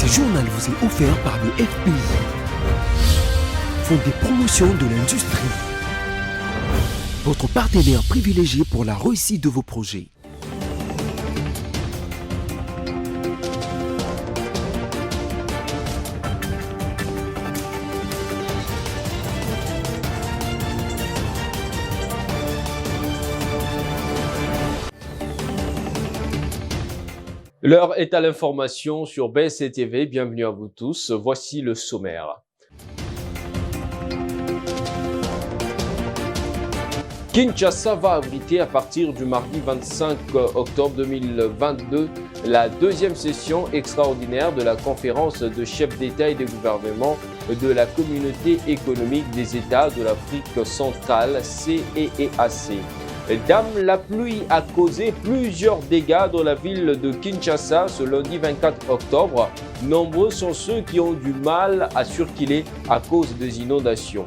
Ce journal vous est offert par le FPI, Fonds des promotions de l'industrie, votre partenaire privilégié pour la réussite de vos projets. L'heure est à l'information sur BSC-TV. Bienvenue à vous tous. Voici le sommaire. Kinshasa va abriter à partir du mardi 25 octobre 2022 la deuxième session extraordinaire de la conférence de chefs d'État et de gouvernement de la Communauté économique des États de l'Afrique centrale, CEEAC. Dame, la pluie a causé plusieurs dégâts dans la ville de Kinshasa ce lundi 24 octobre. Nombreux sont ceux qui ont du mal à circuler à cause des inondations.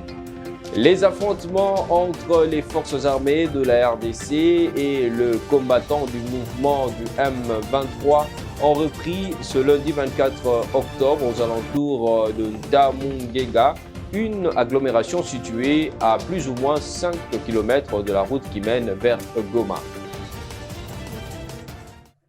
Les affrontements entre les forces armées de la RDC et le combattant du mouvement du M23 ont repris ce lundi 24 octobre aux alentours de Damungega, une agglomération située à plus ou moins 5 km de la route qui mène vers Goma.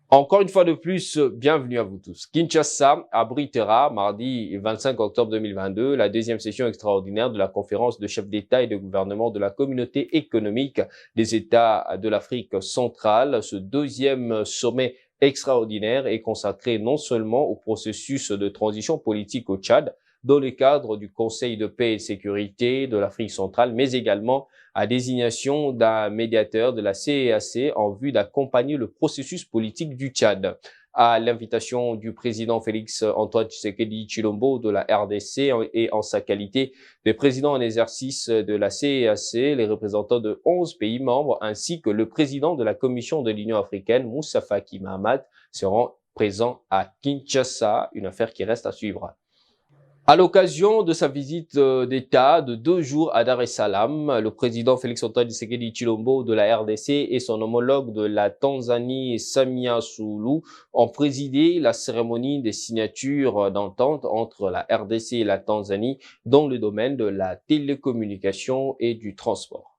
Encore une fois de plus, bienvenue à vous tous. Kinshasa abritera mardi 25 octobre 2022 la deuxième session extraordinaire de la conférence de chefs d'État et de gouvernement de la Communauté économique des États de l'Afrique centrale. Ce deuxième sommet extraordinaire est consacré non seulement au processus de transition politique au Tchad, dans le cadre du Conseil de paix et de sécurité de l'Afrique centrale, mais également à désignation d'un médiateur de la CEEAC en vue d'accompagner le processus politique du Tchad. À l'invitation du président Félix Antoine Tshisekedi Tshilombo de la RDC et en sa qualité de président en exercice de la CEEAC, les représentants de 11 pays membres ainsi que le président de la Commission de l'Union africaine, Moussa Faki Mahamat, seront présents à Kinshasa, une affaire qui reste à suivre. À l'occasion de sa visite d'État de 2 jours à Dar es Salaam, le président Félix-Antoine Tshisekedi Tshilombo de la RDC et son homologue de la Tanzanie, Samia Suluhu, ont présidé la cérémonie des signatures d'entente entre la RDC et la Tanzanie dans le domaine de la télécommunication et du transport.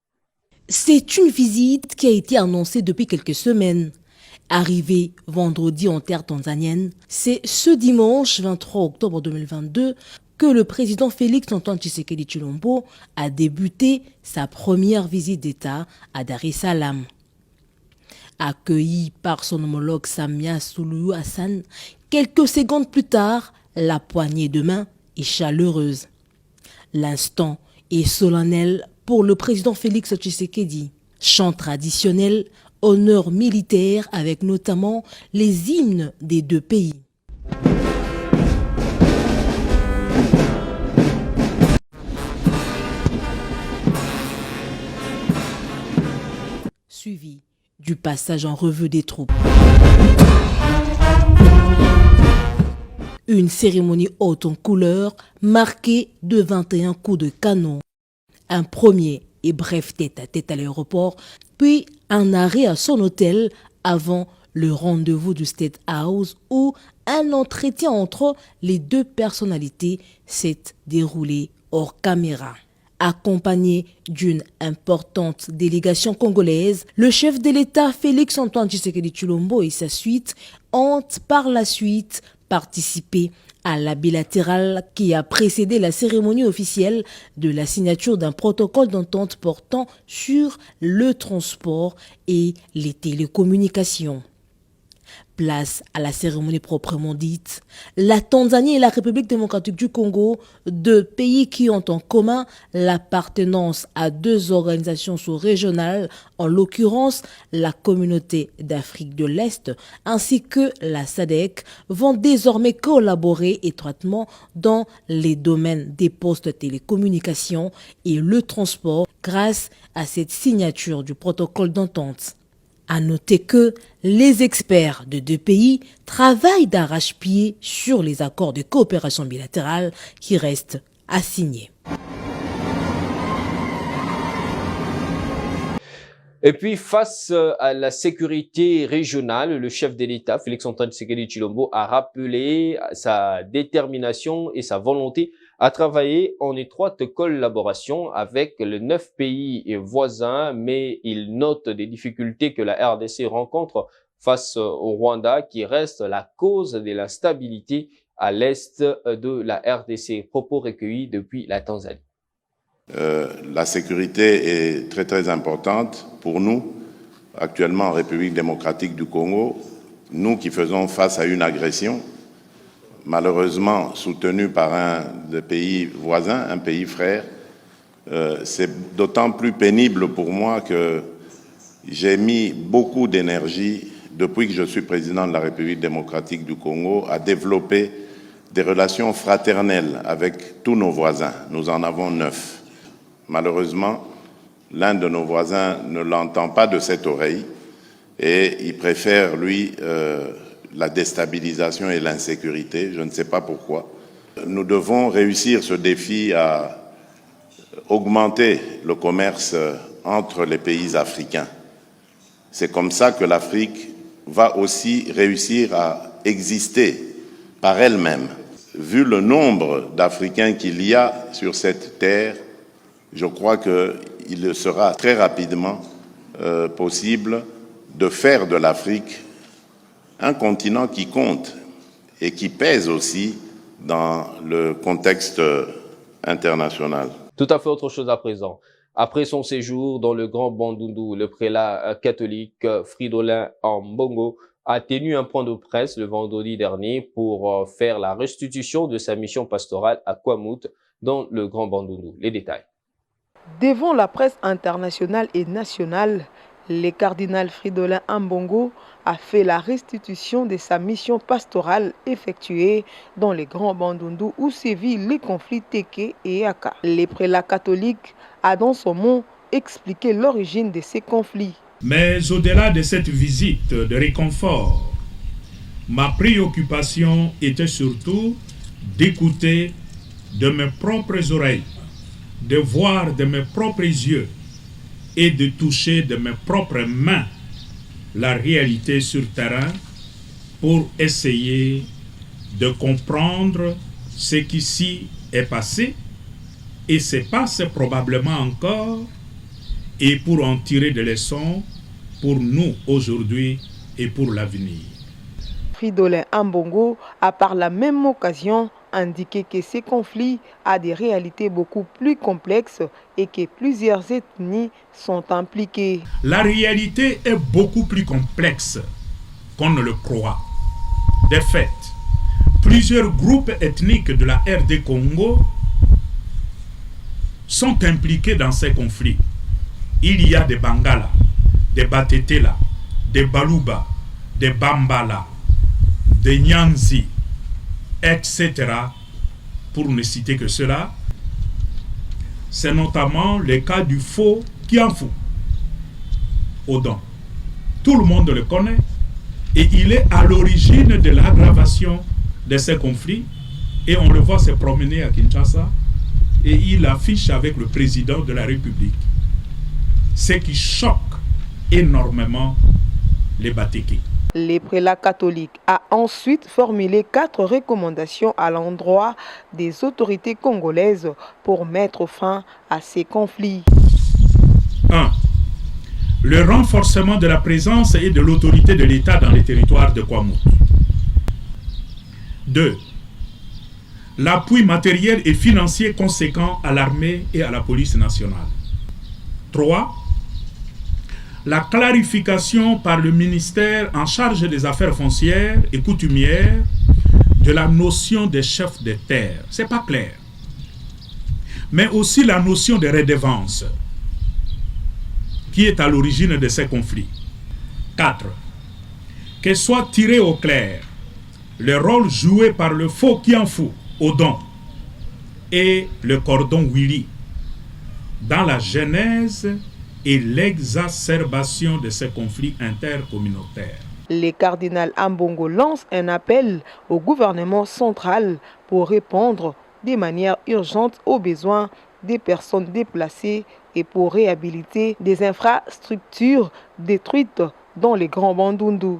C'est une visite qui a été annoncée depuis quelques semaines. Arrivé vendredi en terre tanzanienne, c'est ce dimanche 23 octobre 2022 que le président Félix-Antoine Tshisekedi Tshilombo a débuté sa première visite d'État à Dar es Salaam. Accueilli par son homologue Samia Suluhu Hassan, quelques secondes plus tard, la poignée de main est chaleureuse. L'instant est solennel pour le président Félix Tshisekedi. Chant traditionnel, honneur militaire avec notamment les hymnes des deux pays. Suivi du passage en revue des troupes. Une cérémonie haute en couleurs marquée de 21 coups de canon. Un premier et bref tête-à-tête à l'aéroport, puis un arrêt à son hôtel avant le rendez-vous du State House où un entretien entre les deux personnalités s'est déroulé hors caméra. Accompagné d'une importante délégation congolaise, le chef de l'État Félix-Antoine Tshisekedi Tshilombo et sa suite ont par la suite participé à la bilatérale qui a précédé la cérémonie officielle de la signature d'un protocole d'entente portant sur le transport et les télécommunications. Place à la cérémonie proprement dite, la Tanzanie et la République démocratique du Congo, deux pays qui ont en commun l'appartenance à deux organisations sous-régionales, en l'occurrence la Communauté d'Afrique de l'Est ainsi que la SADC, vont désormais collaborer étroitement dans les domaines des postes de télécommunications et le transport grâce à cette signature du protocole d'entente. À noter que les experts de deux pays travaillent d'arrache-pied sur les accords de coopération bilatérale qui restent à signer. Et puis, face à la sécurité régionale, le chef de l'État, Félix-Antoine Tshisekedi Tshilombo, a rappelé sa détermination et sa volonté à travailler en étroite collaboration avec les 9 pays voisins, mais il note des difficultés que la RDC rencontre face au Rwanda, qui reste la cause de l'instabilité à l'est de la RDC. Propos recueillis depuis la Tanzanie. La sécurité est très très importante pour nous, actuellement en République démocratique du Congo, nous qui faisons face à une agression, malheureusement soutenue par un des pays voisins, un pays frère. C'est d'autant plus pénible pour moi que j'ai mis beaucoup d'énergie, depuis que je suis président de la République démocratique du Congo, à développer des relations fraternelles avec tous nos voisins. Nous en avons 9. Malheureusement, l'un de nos voisins ne l'entend pas de cette oreille et il préfère, lui, la déstabilisation et l'insécurité. Je ne sais pas pourquoi. Nous devons réussir ce défi à augmenter le commerce entre les pays africains. C'est comme ça que l'Afrique va aussi réussir à exister par elle-même. Vu le nombre d'Africains qu'il y a sur cette terre, je crois qu'il sera très rapidement possible de faire de l'Afrique un continent qui compte et qui pèse aussi dans le contexte international. Tout à fait autre chose à présent. Après son séjour dans le Grand Bandundu, le prélat catholique Fridolin Ambongo a tenu un point de presse le vendredi dernier pour faire la restitution de sa mission pastorale à Kwamouth dans le Grand Bandundu. Les détails. Devant la presse internationale et nationale, le cardinal Fridolin Ambongo a fait la restitution de sa mission pastorale effectuée dans les Grands Bandundu où sévit les conflits Teke et Aka. Le prélat catholique a dans son mot expliqué l'origine de ces conflits. Mais au-delà de cette visite de réconfort, ma préoccupation était surtout d'écouter de mes propres oreilles, de voir de mes propres yeux et de toucher de mes propres mains la réalité sur terrain pour essayer de comprendre ce qui s'y est passé et se passe probablement encore et pour en tirer des leçons pour nous aujourd'hui et pour l'avenir. Fridolin Ambongo a par la même occasion indiqué que ces conflits ont des réalités beaucoup plus complexes et que plusieurs ethnies sont impliquées. La réalité est beaucoup plus complexe qu'on ne le croit. De fait, plusieurs groupes ethniques de la RD Congo sont impliqués dans ces conflits. Il y a des Bangala, des Batetela, des Baluba, des Bambala, des Nyanzi, etc. Pour ne citer que cela. C'est notamment le cas du faux Kianfu, Odon. Tout le monde le connaît et il est à l'origine de l'aggravation de ces conflits et on le voit se promener à Kinshasa et il affiche avec le président de la République. Ce qui choque énormément les Batékés. Le prélat catholique a ensuite formulé 4 recommandations à l'endroit des autorités congolaises pour mettre fin à ces conflits. 1. Le renforcement de la présence et de l'autorité de l'État dans les territoires de Kwamouth. 2. L'appui matériel et financier conséquent à l'armée et à la police nationale. 3. La clarification par le ministère en charge des affaires foncières et coutumières de la notion des chefs de terre. Ce n'est pas clair. Mais aussi la notion de redevance qui est à l'origine de ces conflits. 4. Que soit tiré au clair le rôle joué par le faux Kianfu, Odon et le cordon Willy dans la genèse et l'exacerbation de ces conflits intercommunautaires. Le cardinal Ambongo lance un appel au gouvernement central pour répondre de manière urgente aux besoins des personnes déplacées et pour réhabiliter des infrastructures détruites dans les Grands Bandundu.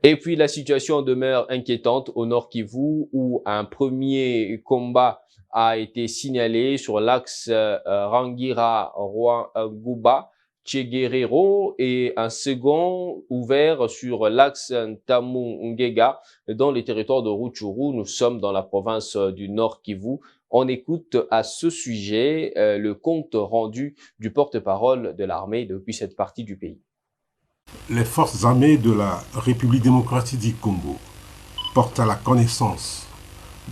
Et puis la situation demeure inquiétante au Nord Kivu où un premier combat a été signalé sur l'axe Rangira-Rwanguba-Tcheguerero et un second ouvert sur l'axe Ntamu-Ngega dans les territoires de Rutshuru. Nous sommes dans la province du Nord Kivu. On écoute à ce sujet le compte rendu du porte-parole de l'armée depuis cette partie du pays. Les forces armées de la République démocratique du Congo portent à la connaissance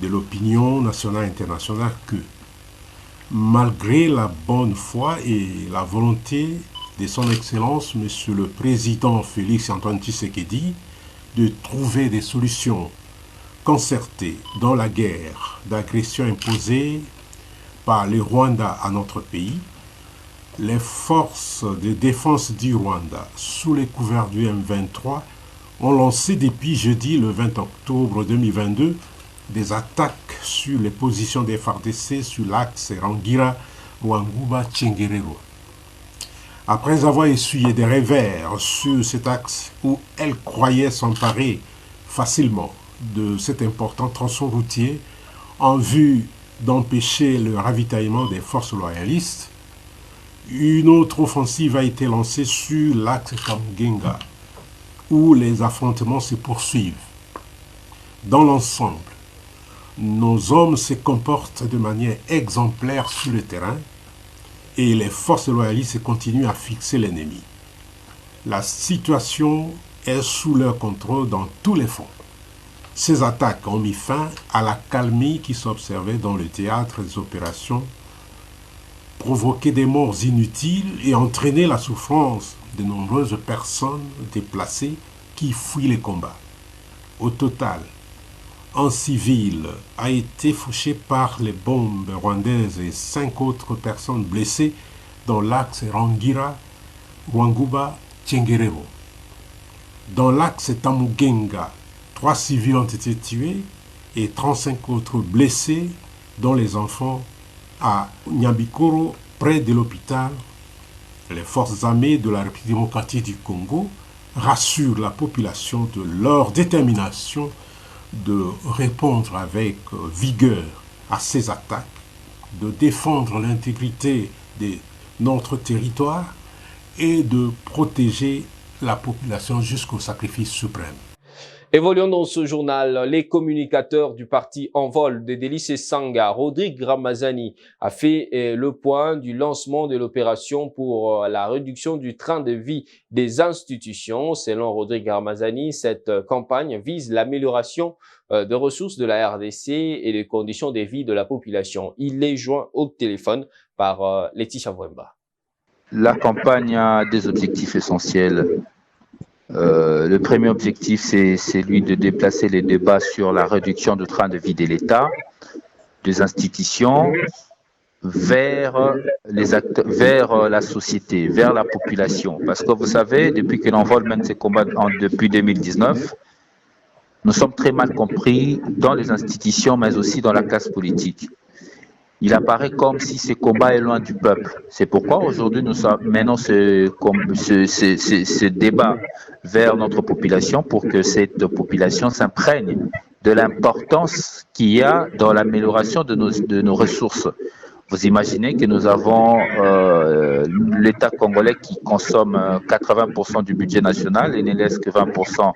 de l'opinion nationale et internationale que, malgré la bonne foi et la volonté de son Excellence, Monsieur le Président Félix Antoine Tshisekedi, de trouver des solutions concertées dans la guerre d'agression imposée par le Rwanda à notre pays, les forces de défense du Rwanda, sous les couverts du M23, ont lancé depuis jeudi le 20 octobre 2022 des attaques sur les positions des FARDC sur l'axe Rangira-Rwanguba-Tcheguerero. Après avoir essuyé des revers sur cet axe où elles croyaient s'emparer facilement de cet important tronçon routier en vue d'empêcher le ravitaillement des forces loyalistes, une autre offensive a été lancée sur l'axe Kamugenga, où les affrontements se poursuivent. Dans l'ensemble, nos hommes se comportent de manière exemplaire sur le terrain et les forces loyalistes continuent à fixer l'ennemi. La situation est sous leur contrôle dans tous les fronts. Ces attaques ont mis fin à la calmie qui s'observait dans le théâtre des opérations, provoqué des morts inutiles et entraîné la souffrance de nombreuses personnes déplacées qui fuient les combats. Au total, un civil a été fauché par les bombes rwandaises et 5 autres personnes blessées dans l'axe Rangira-Rwanguba-Tcheguerero. Dans l'axe Tamugenga, 3 civils ont été tués et 35 autres blessés, dont les enfants à Nyambikoro, près de l'hôpital. Les forces armées de la République démocratique du Congo rassurent la population de leur détermination de répondre avec vigueur à ces attaques, de défendre l'intégrité de notre territoire et de protéger la population jusqu'au sacrifice suprême. Évoluons dans ce journal. Les communicateurs du parti Envol de Délice Sanga, Rodrigue Ramazani, a fait le point du lancement de l'opération pour la réduction du train de vie des institutions. Selon Rodrigue Ramazani, cette campagne vise l'amélioration des ressources de la RDC et les conditions de vie de la population. Il est joint au téléphone par Laetitia Wemba. La campagne a des objectifs essentiels. Le premier objectif, c'est celui de déplacer les débats sur la réduction du train de vie de l'État, des institutions, vers la société, vers la population. Parce que vous savez, depuis que l'Envol mène ses combats depuis 2019, nous sommes très mal compris dans les institutions, mais aussi dans la classe politique. Il apparaît comme si ce combat est loin du peuple. C'est pourquoi aujourd'hui nous menons ce débat vers notre population pour que cette population s'imprègne de l'importance qu'il y a dans l'amélioration de nos ressources. Vous imaginez que nous avons l'État congolais qui consomme 80% du budget national et ne laisse que 20%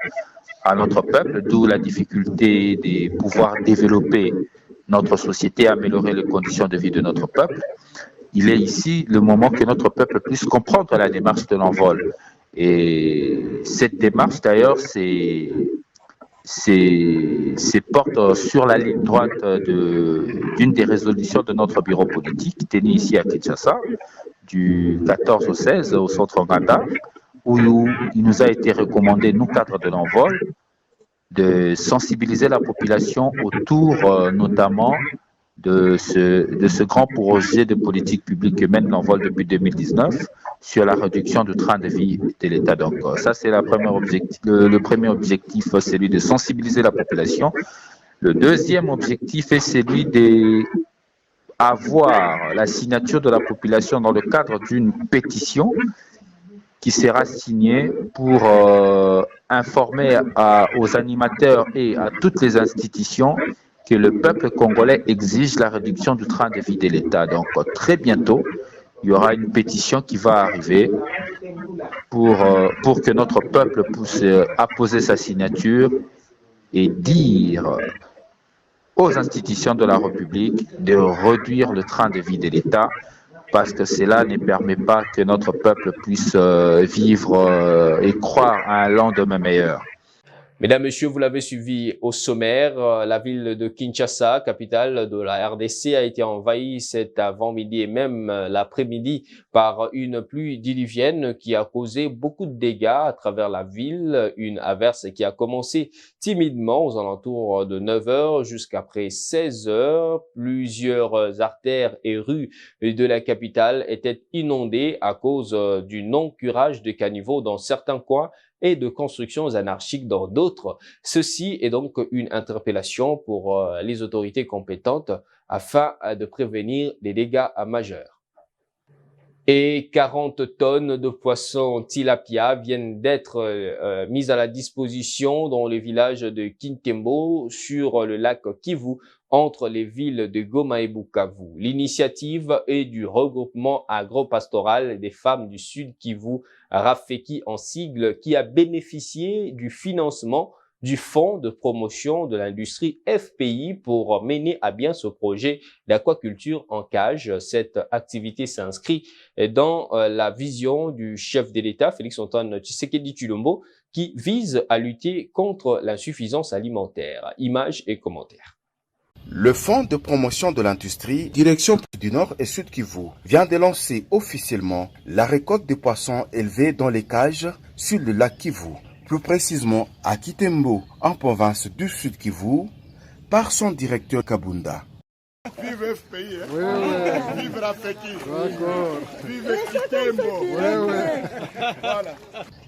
à notre peuple, d'où la difficulté de pouvoir développer notre société, améliorer les conditions de vie de notre peuple. Il est ici le moment que notre peuple puisse comprendre la démarche de l'Envol. Et cette démarche, d'ailleurs, porte sur la ligne droite d'une des résolutions de notre bureau politique, tenue ici à Kinshasa, du 14 au 16 au centre Nganda, où il nous a été recommandé, nous cadres de l'Envol, de sensibiliser la population autour notamment de ce grand projet de politique publique que mène l'Envol depuis 2019 sur la réduction du train de vie de l'État. Donc ça, c'est le premier objectif, c'est celui de sensibiliser la population. Le deuxième objectif est celui avoir la signature de la population dans le cadre d'une pétition qui sera signée pour informer aux animateurs et à toutes les institutions que le peuple congolais exige la réduction du train de vie de l'État. Donc très bientôt, il y aura une pétition qui va arriver pour que notre peuple puisse apposer sa signature et dire aux institutions de la République de réduire le train de vie de l'État, parce que cela ne permet pas que notre peuple puisse vivre et croire à un lendemain meilleur. Mesdames, Messieurs, vous l'avez suivi au sommaire. La ville de Kinshasa, capitale de la RDC, a été envahie cet avant-midi et même l'après-midi par une pluie diluvienne qui a causé beaucoup de dégâts à travers la ville. Une averse qui a commencé timidement aux alentours de 9 heures jusqu'après 16 heures. Plusieurs artères et rues de la capitale étaient inondées à cause du non-curage de caniveaux dans certains coins et de constructions anarchiques dans d'autres. Ceci est donc une interpellation pour les autorités compétentes afin de prévenir les dégâts majeurs. Et 40 tonnes de poissons tilapia viennent d'être mises à la disposition dans le village de Kintembo sur le lac Kivu entre les villes de Goma et Bukavu. L'initiative est du regroupement agropastoral des femmes du Sud Kivu, Rafeki en sigle, qui a bénéficié du financement du Fonds de promotion de l'industrie FPI pour mener à bien ce projet d'aquaculture en cage. Cette activité s'inscrit dans la vision du chef de l'État, Félix-Antoine Tshisekedi Tshilombo, qui vise à lutter contre l'insuffisance alimentaire. Images et commentaires. Le Fonds de promotion de l'industrie, direction du Nord et Sud Kivu, vient de lancer officiellement la récolte de poissons élevés dans les cages sur le lac Kivu, plus précisément à Kitembo, en province du Sud Kivu, par son directeur Kabunda. Vive FPI, hein? Oui. Vive Rafeki, vive Kitembo. Voilà.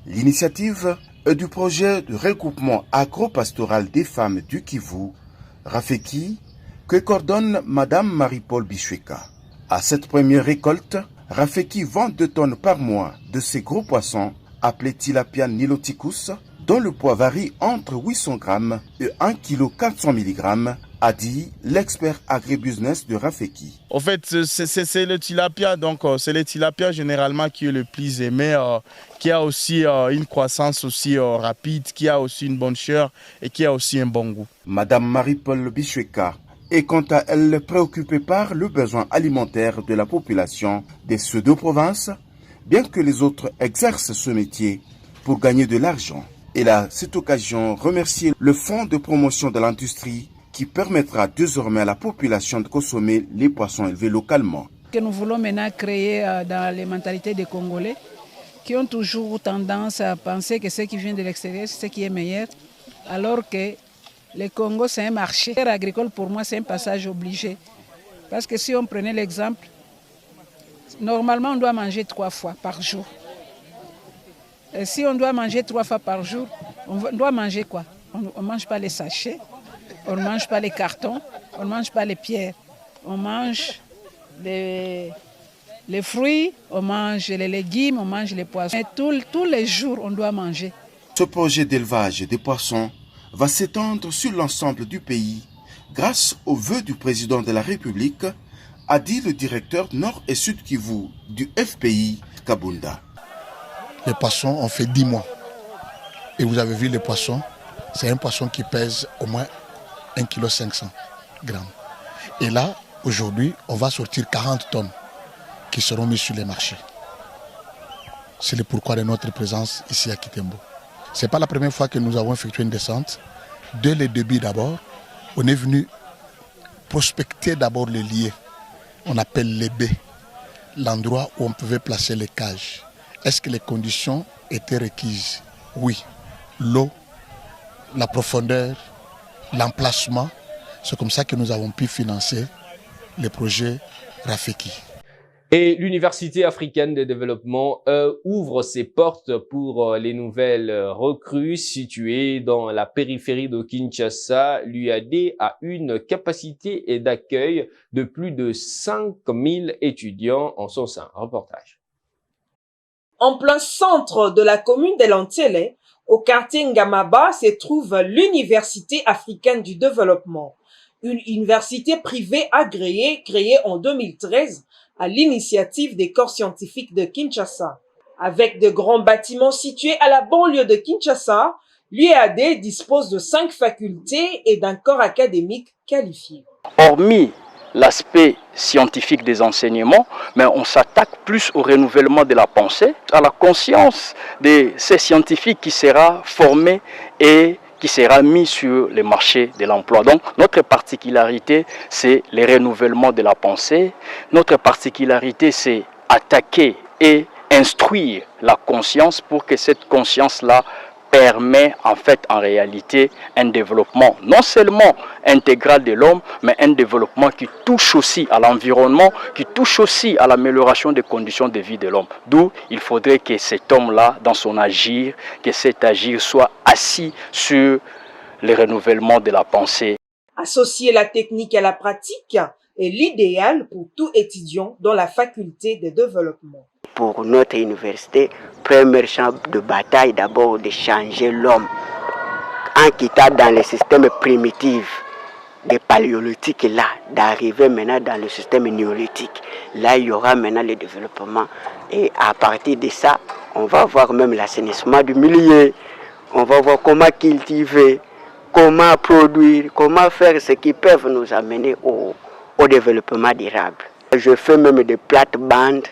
L'initiative est du projet de regroupement agropastoral des femmes du Kivu, Rafeki, que coordonne Madame Marie-Paul Bichweka. À cette première récolte, Rafeki vend 2 tonnes par mois de ces gros poissons appelés tilapia niloticus, dont le poids varie entre 800 grammes et 1 kg 400 mg, a dit l'expert agribusiness de Rafeki. En fait, c'est le tilapia, donc c'est le tilapia généralement qui est le plus aimé, qui a aussi une croissance aussi rapide, qui a aussi une bonne chair et qui a aussi un bon goût. Madame Marie-Paul Bichweka est quant à elle préoccupée par le besoin alimentaire de la population de ces 2 provinces, bien que les autres exercent ce métier pour gagner de l'argent. Elle a à cette occasion remercié le Fonds de promotion de l'industrie qui permettra désormais à la population de consommer les poissons élevés localement. Que nous voulons maintenant créer dans les mentalités des Congolais qui ont toujours tendance à penser que ce qui vient de l'extérieur, c'est ce qui est meilleur, alors que le Congo, c'est un marché. La terre agricole, pour moi, c'est un passage obligé. Parce que si on prenait l'exemple, normalement, on doit manger 3 fois par jour. Et si on doit manger 3 fois par jour, on doit manger quoi? On ne mange pas les sachets, on ne mange pas les cartons, on ne mange pas les pierres. On mange les fruits, on mange les légumes, on mange les poissons. Et tous les jours, on doit manger. Ce projet d'élevage des poissons va s'étendre sur l'ensemble du pays grâce aux vœux du président de la République, a dit le directeur Nord et Sud Kivu du FPI, Kabunda. Les poissons ont fait 10 mois. Et vous avez vu les poissons, c'est un poisson qui pèse au moins 1,5 kg. Et là, aujourd'hui, on va sortir 40 tonnes qui seront mises sur les marchés. C'est le pourquoi de notre présence ici à Kitembo. Ce n'est pas la première fois que nous avons effectué une descente. Dès le début d'abord, on est venu prospecter d'abord les lieux. On appelle les baies, l'endroit où on pouvait placer les cages. Est-ce que les conditions étaient requises? Oui. L'eau, la profondeur, l'emplacement. C'est comme ça que nous avons pu financer le projet Rafeki. Et l'Université africaine de développement ouvre ses portes pour les nouvelles recrues situées dans la périphérie de Kinshasa. L'UAD a une capacité d'accueil de plus de 5000 étudiants en son sein. Reportage. En plein centre de la commune de Lantele, au quartier Ngamaba, se trouve l'Université africaine du développement, une université privée agréée créée en 2013 à l'initiative des corps scientifiques de Kinshasa. Avec de grands bâtiments situés à la banlieue de Kinshasa, l'UAD dispose de 5 facultés et d'un corps académique qualifié. Hormis l'aspect scientifique des enseignements, mais on s'attaque plus au renouvellement de la pensée, à la conscience de ces scientifiques qui sera formé et qui sera mis sur le marché de l'emploi. Donc notre particularité, c'est le renouvellement de la pensée. Notre particularité, c'est attaquer et instruire la conscience pour que cette conscience-là permet en fait en réalité un développement non seulement intégral de l'homme, mais un développement qui touche aussi à l'environnement, qui touche aussi à l'amélioration des conditions de vie de l'homme. D'où il faudrait que cet homme-là, dans son agir, que cet agir soit assis sur le renouvellement de la pensée. Associer la technique à la pratique est l'idéal pour tout étudiant dans la faculté de développement. Pour notre université, premier champ de bataille d'abord de changer l'homme en quittant dans le système primitif des paléolithiques là, d'arriver maintenant dans le système néolithique. Là, il y aura maintenant le développement et à partir de ça, on va voir même l'assainissement du milieu, on va voir comment cultiver, comment produire, comment faire ce qui peuvent nous amener au développement durable. Je fais même des plates-bandes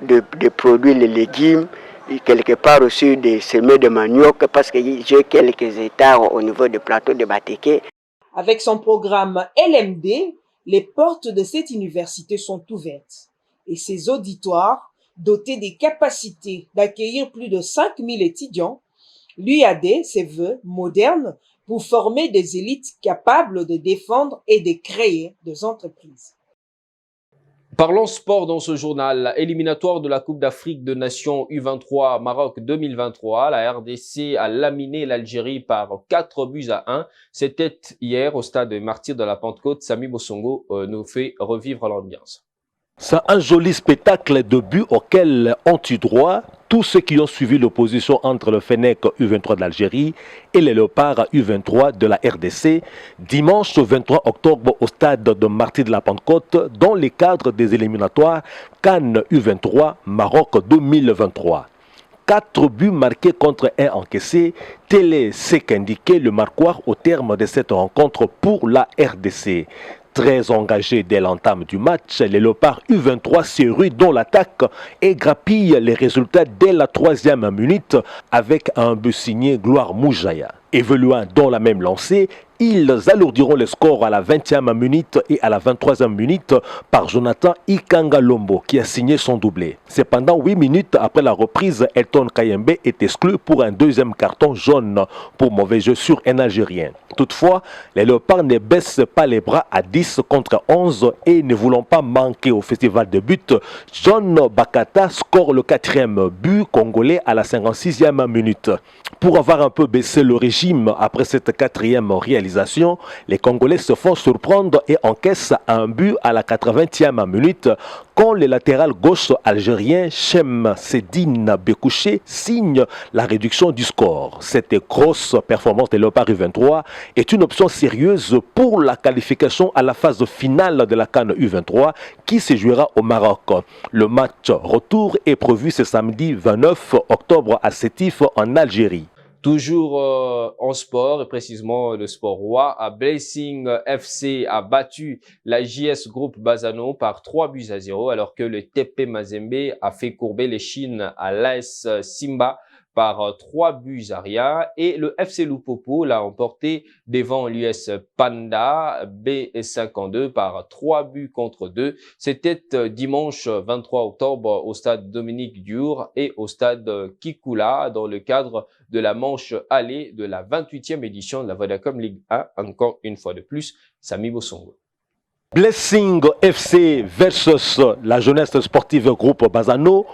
de produire les légumes, et quelque part aussi des semis de manioc parce que j'ai quelques hectares au niveau du plateau de Bateke. Avec son programme LMD, les portes de cette université sont ouvertes et ses auditoires, dotés des capacités d'accueillir plus de 5000 étudiants, l'UAD se veut moderne pour former des élites capables de défendre et de créer des entreprises. Parlons sport dans ce journal. Éliminatoire de la Coupe d'Afrique de Nations U23 Maroc 2023. La RDC a laminé l'Algérie par 4-1. C'était hier au stade Martyrs de la Pentecôte. Samy Bossongo nous fait revivre l'ambiance. C'est un joli spectacle de buts auquel ont eu droit tous ceux qui ont suivi l'opposition entre le Fennec U23 de l'Algérie et les Léopards U23 de la RDC dimanche 23 octobre au stade de Martyrs de la Pentecôte dans le cadre des éliminatoires CAN U23 Maroc 2023. 4 buts marqués contre 1 encaissé, tel est ce qu'indiquait le marquoir au terme de cette rencontre pour la RDC. Très engagés dès l'entame du match, les Léopards U23 se ruent dans l'attaque et grappillent les résultats dès la 3e minute avec un but signé Gloire Moujaya. Évoluant dans la même lancée, ils alourdiront le score à la 20e minute et à la 23e minute par Jonathan Ikanga Lombo qui a signé son doublé. Cependant, 8 minutes après la reprise, Elton Kayembe est exclu pour un deuxième carton jaune pour mauvais jeu sur un Algérien. Toutefois, les Léopards ne baissent pas les bras à 10 contre 11 et ne voulant pas manquer au festival de buts, John Bakata score le 4e but congolais à la 56e minute. Pour avoir un peu baissé le régime après cette 4e réalisation, les Congolais se font surprendre et encaissent un but à la 80e minute quand le latéral gauche algérien Chem Sedine Bekouché signe la réduction du score. Cette grosse performance des Léopards U23 est une option sérieuse pour la qualification à la phase finale de la CAN U23 qui se jouera au Maroc. Le match retour est prévu ce samedi 29 octobre à Sétif en Algérie. Toujours en sport, et précisément le sport roi, Blessing FC a battu la JS Group Bazano par 3-0, alors que le TP Mazembe a fait courber les chines à l'AS Simba par 3-0 et le FC Lupopo l'a emporté devant l'US Panda B52 par 3-2. C'était dimanche 23 octobre au stade Dominique Diour et au stade Kikula dans le cadre de la manche allée de la 28e édition de la Vodacom Ligue 1. Encore une fois de plus, Samy Bossongo. Blessing FC versus la jeunesse sportive groupe Bazano,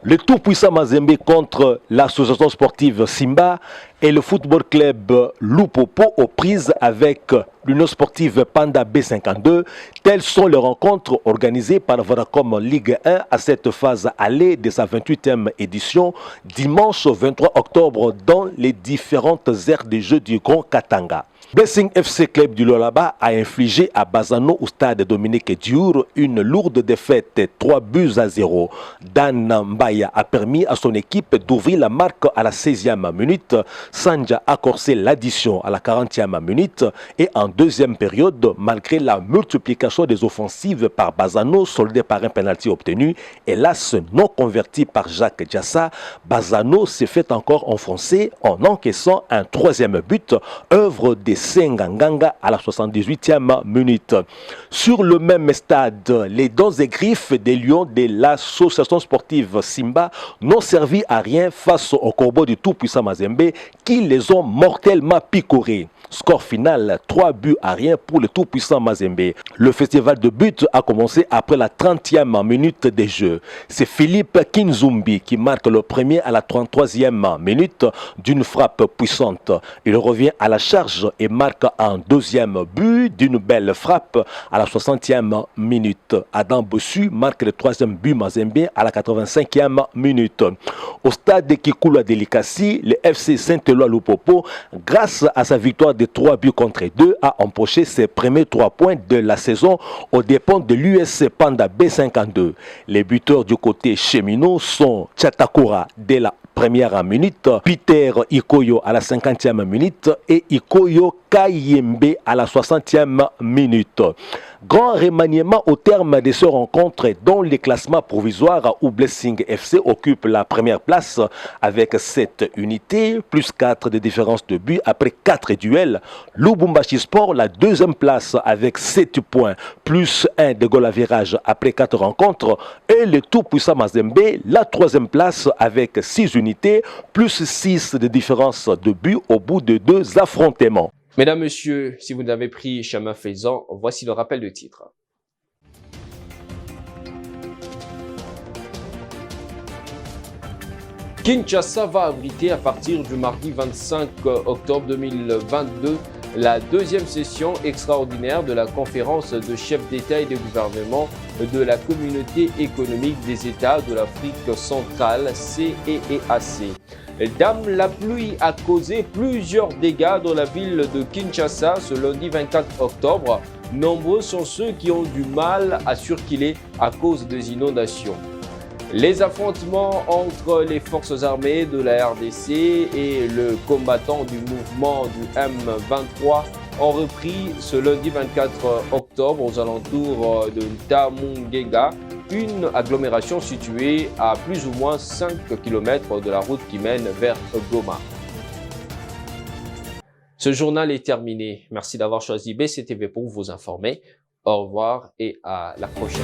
le tout-puissant Mazembe contre l'association sportive Simba et le football club Lupopo aux prises avec l'union sportive Panda B52. Telles sont les rencontres organisées par Vodacom Ligue 1 à cette phase allée de sa 28e édition, dimanche 23 octobre dans les différentes aires de jeu du Grand Katanga. Blessing FC Club du Lolaba a infligé à Bazano au stade Dominique Diour une lourde défaite 3-0. Dan Mbaya a permis à son équipe d'ouvrir la marque à la 16e minute. Sanja a corsé l'addition à la 40e minute et en deuxième période, malgré la multiplication des offensives par Bazano soldée par un penalty obtenu, hélas non converti par Jacques Diassa, Bazano s'est fait encore enfoncer en encaissant un troisième but, œuvre des Senganganga à la 78e minute. Sur le même stade, les dents et griffes des Lions de l'association sportive Simba n'ont servi à rien face aux corbeaux du tout-puissant Mazembe qui les ont mortellement picorés. Score final 3-0 pour le tout-puissant Mazembe. Le festival de buts a commencé après la 30e minute des jeux. C'est Philippe Kinzumbi qui marque le premier à la 33e minute d'une frappe puissante. Il revient à la charge et marque un deuxième but d'une belle frappe à la 60e minute. Adam Bossu marque le troisième but Mazembe à la 85e minute. Au stade de Kikula Delikasi, le FC Saint-Éloi Lupopo, grâce à sa victoire de 3-2, a empoché ses premiers 3 points de la saison aux dépens de l'USC Panda B52. Les buteurs du côté cheminot sont Chatakura dès la première minute, Peter Ikoyo à la 50e minute et Ikoyo Kayembe à la 60e minute. Grand remaniement au terme de ce rencontre dont les classements provisoires où Blessing FC occupe la première place avec 7 unités, plus 4 de différence de but après 4 duels. Lubumbashi Sport la deuxième place avec 7 points, plus 1 de goal à virage après 4 rencontres. Et le tout-puissant Mazembe la troisième place avec 6 unités, plus 6 de différence de but au bout de 2 affrontements. Mesdames, Messieurs, si vous n'avez pris chemin faisant, voici le rappel de titre. Kinshasa va abriter à partir du mardi 25 octobre 2022 la deuxième session extraordinaire de la conférence de chefs d'État et de gouvernement de la Communauté économique des États de l'Afrique centrale, CEEAC. Dame, la pluie a causé plusieurs dégâts dans la ville de Kinshasa ce lundi 24 octobre. Nombreux sont ceux qui ont du mal à circuler à cause des inondations. Les affrontements entre les forces armées de la RDC et le combattant du mouvement du M23 ont repris ce lundi 24 octobre aux alentours de Ntamungenga, une agglomération située à plus ou moins 5 km de la route qui mène vers Goma. Ce journal est terminé. Merci d'avoir choisi BCTV pour vous informer. Au revoir et à la prochaine.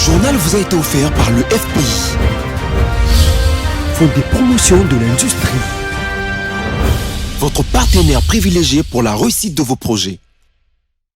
Ce journal vous a été offert par le FPI, Fonds des promotions de l'industrie, votre partenaire privilégié pour la réussite de vos projets.